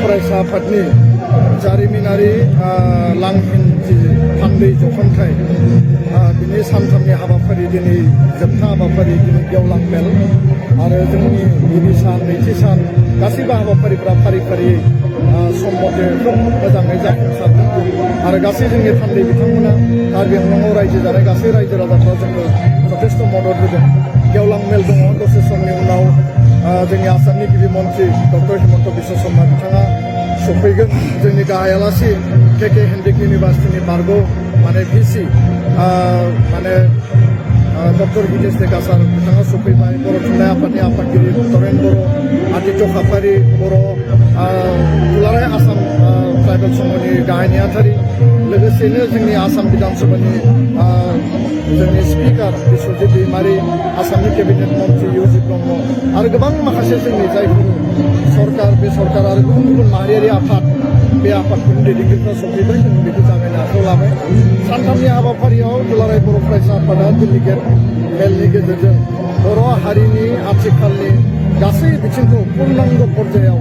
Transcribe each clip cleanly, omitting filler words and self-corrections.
फरायसा आफादनि जारिमिनारि लांहिन जि थान्दै जखनथाय बिनि सानथामनि हाबाफारि दिनै जोबथा हाबाफारि दिनै गेवलां मेल आरो जोंनि गिबि सान नैथि सान गासैबो हाबाफारिफ्रा फारि फारियै सम मथे खोब मोजाङै जाफुंसारदों आरो गासै जोंनि थान्दै बिथांमोना कार्बि आंलंआव रायजो जानाय गासै रायजो राजाफ्रा जोंनो जथेस्थ' मदद होदों। गेवलां मेल दङ दसे समनि उनाव जोंनि आसामनि गिबि मन्त्रि डक्टर हिमन्त बिश्व शर्मा बिथाङा सफैगोन। जोंनि गाहाय आलासि के हेनरिक इउनिभार्सिटिनि बारग' भिसि डक्टर हितेश देकासार बिथाङा सफैबाय। बर' थुनलाइ आफादनि आफादगिरि तरेन बर', आदित्य खाख्लारि बर', दुलाराय आसाम ट्राइबेल संघनि गाहाय नेहाथारि, लोगोसेनो जोंनि आसाम बिधान सभानि जोंनि स्पिकार बिश्वजित दैमारि, आसामनि केबिनेट मन्त्रि इउजित ब्रह्म आरो गोबां माखासे जोंनि जायफोर सरकार बे सरकार आरो गुबुन गुबुन माहारियारि आफाद बे आफादफोरनि दैदेनगिरिफ्रा सफैबाय। जों बेखौ जागायनो आखायाव लाबाय। सानथामनि हाबाफारियाव दुलाराय बर' फरायसा आफादा डेलिगेट मेलनि गेजेरजों बर' हारिनि आथिखालनि गासै बिथिंखौ पूर्णांग पर्यायाव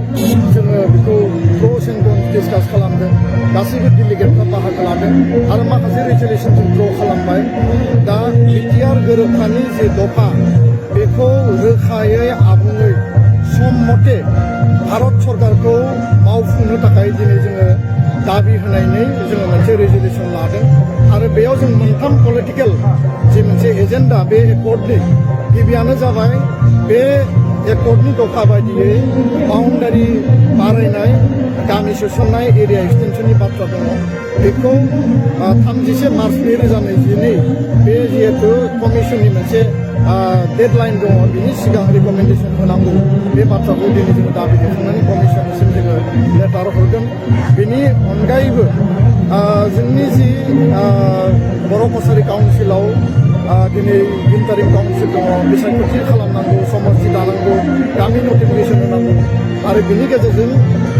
जोङो बेखौ प्र'स एन्ड कन्स डिसकास खालामदों। गासैबो डेलिगेटफ्रा बाहागो लादों आरो माखासे रेजुलेसन जों ड्र' खालामबाय। दा बिटिआर गोरोबथानि जे दफा बेखौ रोखायै आबुङै सम मथे भारत सरकारखौ मावफुंनो थाखाय दिनै जोङो दाबि होनायनै जोङो मोनसे रेजुलेसन लादों आरो बेयाव जों मोनथाम पलिटिकेल जि मोनसे एजेन्डा बे एकर्डनि गिबियानो जाबाय बे एकर्डनि दफा बायदियै बाउन्डारि बारायनाय, गामि सोसननाय, एरिया एक्सटेनसननि बाथ्रा दङ। बेखौ 31 मार्च 2022 बे जिहेतु कमिसननि मोनसे डेडलाइन दङ बिनि सिगां रिकमेन्डेसन होनांगौ बे बाथ्राखौ दिनै जोङो दाबि दैखांनानै कमिसननिसिम जोङो लेटार हरदों। बेनि अनगायैबो जोंनि जि बर' कसारि काउन्सिलाव दिनै इन्टारिम काउन्सिल दङ, बिसायख'थि खालामनांगौ, समस्ति दानांगौ, गामि नटिफिकेसन होनांगौ आरो बिनि गेजेरजों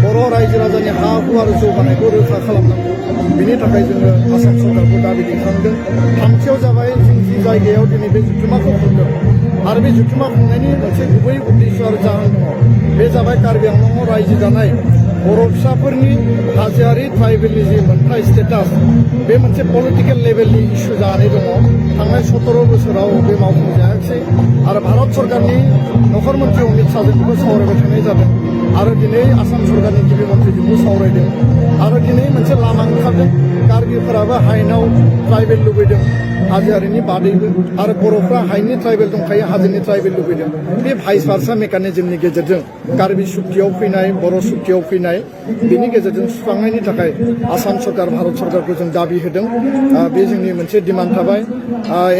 बर' रायजो राजानि हा हु आरो जौगानायखौ रोखा खालामनांगौ। बिनि थाखाय जोङो आसाम सरकारखौ दाबि दैखांदों। थामथियाव जाबाय जों जि जायगायाव दिनै बे जथुम्माखौ खुंदों आरो बे जथुम्मा खुंनायनि मोनसे गुबै उद्देश्य आरो जाहोन दङ। बे जाबाय कार्बि आंलंआव रायजो जानाय बर' फिसाफोरनि हाजोआरि ट्राइबेलनि जि मोनथाय स्टेटास बे मोनसे पलिटिकेल लेभेलनि इस्यु जानानै दङ। थांनाय 17 बोसोराव बे मावफुंजायाखिसै आरो भारत सरकारनि नखर मन्त्रि अमित शाहजोंबो सावरायबाय थानाय जादों आरो दिनै आसाम सरकारनि गिबि मन्त्रिजोंबो सावरायदों आरो दिनै मोनसे लामा ओंखारदों। कार्बिफोराबो हायेनाव ट्राइबेल लुबैदों हाजोआरिनि बादैबो आरो बर'फ्रा हायेननि ट्राइबेल दंखायो, हाजोनि ट्राइबेल लुबैदों। बे भाइस भार्सा मेकानिजमनि गेजेरजों कार्बि सुक्तियाव फैनाय, बर' सुक्तियाव फैनाय, बिनि गेजेरजों सुस्रांनायनि थाखाय आसाम सरकार भारत सरकारखौ जों दाबि होदों। बे जोंनि मोनसे डिमान्ड थाबाय।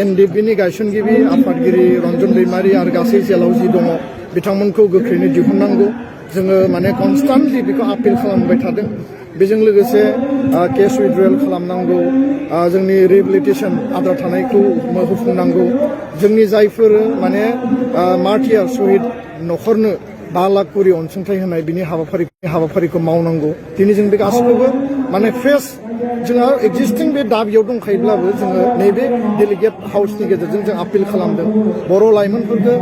एनडिएफबिनि गायसनगिरि आफादगिरि रन्जन दैमारि आरो गासै जेलाव जि दङ बिथांमोनखौ गोख्रैनो दिहुननांगौ। जोङो कनस्टान्टलि बेखौ आपिल खालामबाय थादों। बेजों लोगोसे केस उइड्रयेल खालामनांगौ, जोंनि रिहेबिलिटेसन आद्रा थानायखौ होफुंनांगौ, जोंनि जायफोर मार्टियार शहीद न'खरनो 5 लाख करि अनसुंथाइ होनाय बिनि हाबाफारिखौ मावनांगौ। दिनै जों बे गासैखौबो फेस जोंहा एक्जिस्टिं बे दाबियाव दंखायोब्लाबो जोङो नैबे डेलिगेट हाउसनि गेजेरजों जों आपिल खालामदों। बर' लाइमोनफोरखौ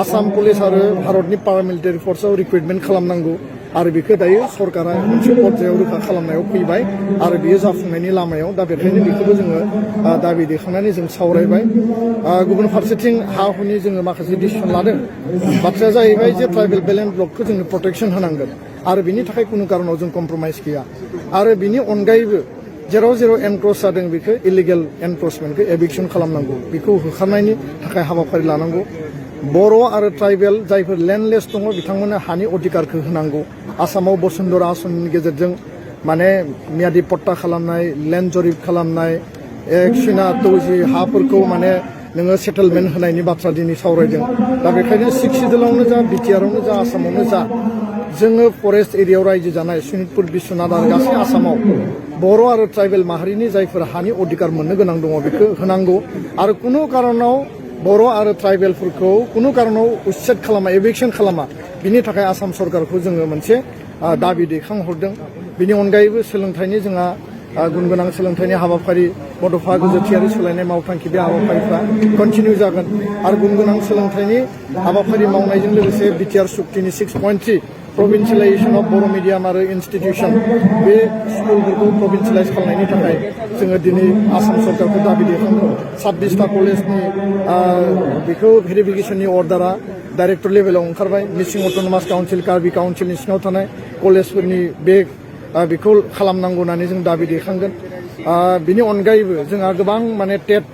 आसाम पुलिस आरो भारतनि पारामिलिटारि फर्सआव रिक्रुइटमेन्ट खालामनांगौ आरो बेखौ दायो सरकारा मोनसे पर्यायाव रोखा खालामनायाव फैबाय आरो बियो जाफुंनायनि लामायाव। दा बेखायनो बेखौबो जोङो दाबि दैखांनानै जों सावरायबाय। गुबुन फारसेथिं हा हुनि जोङो माखासे डिसिसन लादों। बाथ्राया जाहैबाय जे ट्राइबेल बेलेन्स ब्लकखौ जोंनो प्रटेक्सन होनांगोन आरो बिनि थाखाय खुनु कारनाव जों कमप्रमाइज गैया आरो बिनि अनगायैबो जेराव जेराव एनक्रस जादों बेखौ इलिगेल एनक्रचमेन्टखौ एभिक्सन खालामनांगौ, बेखौ होखारनायनि थाखाय हाबाफारि लानांगौ। बर' आरो ट्राइबेल जायफोर लेन्डलेस दङ बिथांमोननो हानि अधिकारखौ होनांगौ। आसामाव बसुन्धरा आसननि गेजेरजों मियादि पट्टा खालामनाय, लेन्ड जरिब खालामनाय, एकसिना तौजि हाफोरखौ नोङो सेटेलमेन्ट होनायनि बाथ्रा दिनै सावरायदों। दा बेखायनो 6 सिडुलावनो जा, बिटिआरावनो जा, आसामावनो जा, जोङो फरेस्ट एरियायाव रायजो जानाय सनितपुर, बिश्वनाथ आरो गासै आसामाव बर' आरो ट्राइबेल माहारिनि जायफोर हानि अधिकार मोननो गोनां दङ बेखौ होनांगौ आरो कुनु कारनाव बर' आरो ट्राइबेलफोरखौ कुनु कारनाव उच्चेद खालामा, एभिक्सन खालामा, बिनि थाखाय आसाम सरकारखौ जोङो मोनसे दाबि दैखांहरदों। बिनि अनगायैबो सोलोंथाइनि जोंहा गुन गोनां सोलोंथाइनि हाबाफारि, बड'फा गोजोथियारि सोलायनाय मावथांखि बे हाबाफारिफ्रा कन्टिनिउ जागोन आरो गुन गोनां सोलोंथाइनि हाबाफारि मावनायजों लोगोसे बिटिआर सुक्तिनि 6.3 प्रभिन्सियलाइजेसन अफ बर' मिडियाम आरो इन्स्टिटिउसन बे स्कुलफोरखौ प्रभिन्सियलाइज खालामनायनि थाखाय जोङो दिनै आसाम सरकारखौ दाबि दैखांदों 26टा कलेजनि बेखौ भेरिफिकेसननि अर्डारा डाइरेक्टर लेभेलाव ओंखारबाय मिसिं अट'नमास काउन्सिल कार्बि काउन्सिलनि सिङाव थानाय कलेजफोरनि बे बेखौ खालामनांगौ होननानै जों दाबि दैखांगोन बिनि अनगायैबो जोंहा गोबां माने टेट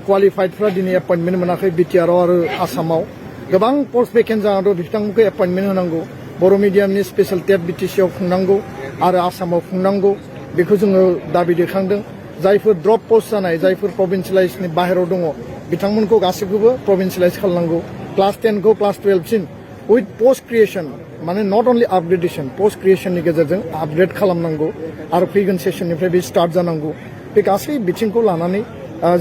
क्वालिफाइडफ्रा दिनै एपइन्टमेन्ट मोनाखै बिटिआरआव आरो आसामाव गोबां पस्ट भेकेन्ट जाना दं बिथांमोनखौ एपइन्टमेन्ट होनांगौ बर' मिडियामनि स्पेशेल टेट बिटिसिआव खुंनांगौ आरो आसामाव खुंनांगौ बेखौ जोङो दाबि दैखांदों जायफोर ड्रप पस्ट जानाय जायफोर प्रभिन्सियलाइजनि बाहेरायाव दङ बिथांमोनखौ गासैखौबो प्रभिन्सियलाइज खालामनांगौ क्लास 10 खौ क्लास 12 सिम उइथ पोस्ट क्रिएशन माने नट अनलि आपग्रेडेसन पोस्ट क्रिएशननि गेजेरजों आपग्रेड खालामनांगौ आरो फैगोन सेसननिफ्राय बे स्टार्ट जानांगौ बे गासै बिथिंखौ लानानै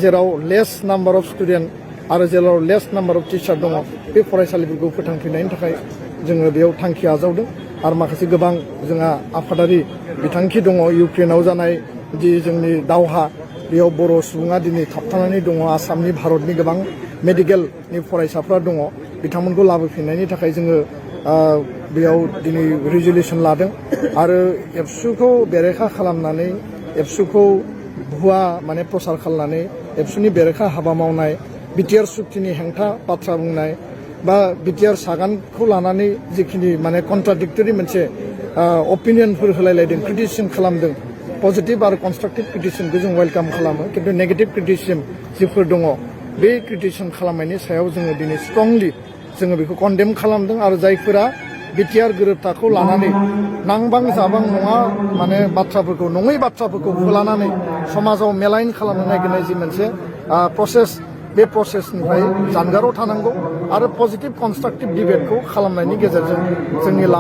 जेराव लेस नाम्बार अफ स्टुडेन्ट आरो जेराव लेस नाम्बार अफ टिचार दङ बे फरायसालिफोरखौ फोथांफिननायनि थाखाय जोङो बेयाव थांखि आजावदों आरो माखासे गोबां जोंहा आफादारि बिथांखि दङ इउक्रेनाव जानाय जि जोंनि दावहा बेयाव बर' सुबुङा दिनै थाबथानानै दङ आसामनि भारतनि गोबां मेडिकेलनि फरायसाफ्रा दङ बिथांमोनखौ लाबोफिननायनि थाखाय जोङो बेयाव दिनै रिजुलेसन लादों आरो एबसुखौ बेरेखा खालामनानै एबसुखौ भुवा माने प्रसार खालामनानै एबसुनि बेरेखा हाबा मावनाय बिटिआर सुक्तिनि हेंथा बाथ्रा बुंनाय बा बिटिआर सागानखौ लानानै जिखिनि माने कन्ट्राडिक्टरि मोनसे अपिनियनफोर होलायलायदों क्रिटिसिजम खालामदों पजिटिभ आरो कनस्ट्राक्टिभ क्रिटिसिजमखौ जों वेलकाम खालामो खिन्थु नेगेटिभ क्रिटिसिजम जिफोर दङ बे क्रिटिसिजम खालामनायनि सायाव जोङो दिनै स्ट्रंलि जोङो बेखौ कन्डेम खालामदों आरो जायफोरा बिटिआर गोरोबथाखौ लानानै नांबां जाबां नङा माने बाथ्राफोरखौ नङै बाथ्राफोरखौ लानानै समाजाव मेलाइन खालामनो नागिरनाय जि मोनसे प्रसेस बे प्रसेसनिफ्राय जानगाराव थानांगौ आरो पजिटिभ कनस्ट्राक्टिभ डिबेटखौ खालामनायनि गेजेरजों जोंनि